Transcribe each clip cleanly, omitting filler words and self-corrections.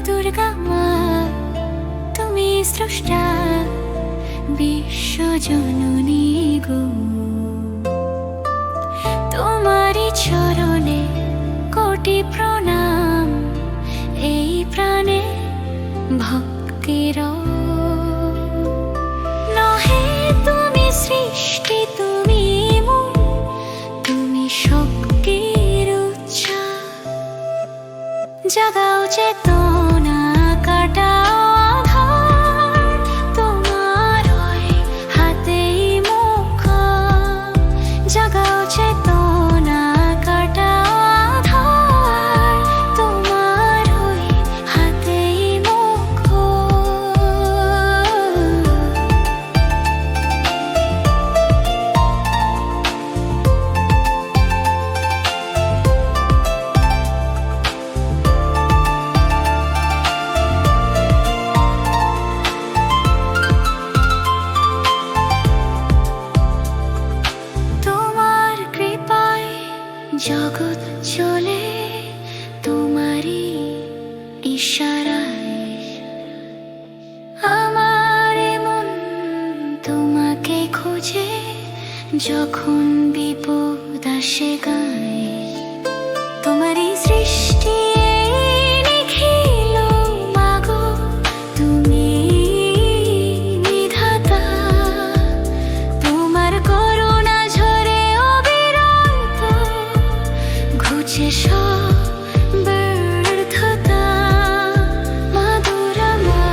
দুর্গা মা, তুমি স্রষ্টা বিশ্বজননী গো। তোমারই চরণে কোটি প্রণাম, এই প্রাণে ভক্তির। নহে তুমি সৃষ্টি, তুমি মূল, তুমি শক্তির উৎস। জাগাও চেতনা, কাটাও আধার, তোমারই হাতেই মুখ। জাগাও চেতনা, কাটাও আধার, তোমারই হাতেই মুখ। জগৎ চলে তোমারই ইশারায়, আমার মন তোমাকে খোঁজে, যখন বিপদ আসে গায়ে। তোমারই সৃষ্টি নিখিল মাগো, তুমি বিধাতা। তোমার করুণা ঝরে অবিরত, ঘুচে সব ব্যর্থতা। মা দুর্গা মা,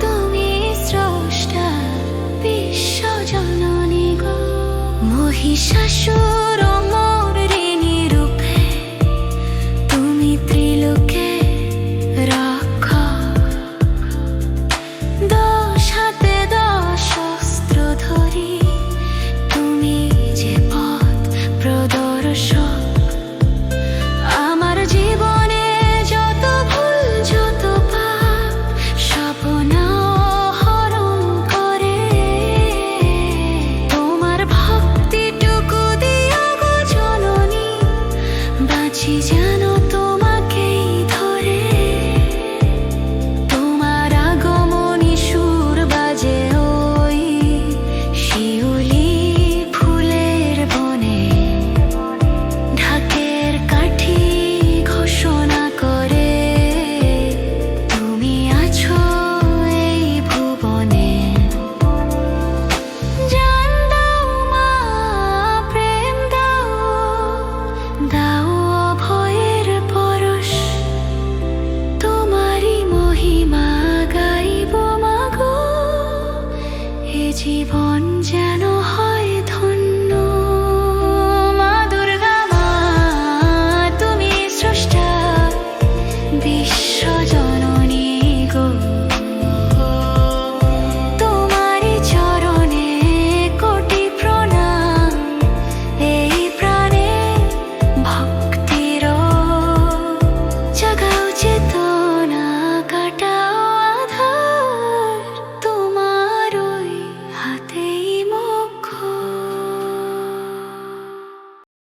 তুমি স্রষ্টা বিশ্বজননী গো। মহিষাসুর মর্দিনী রূপে তুমি ত্রিলোকের রক্ষক। 10 হাতে 10 অস্ত্র ধরি তুমি যে পথ প্রদর্শক।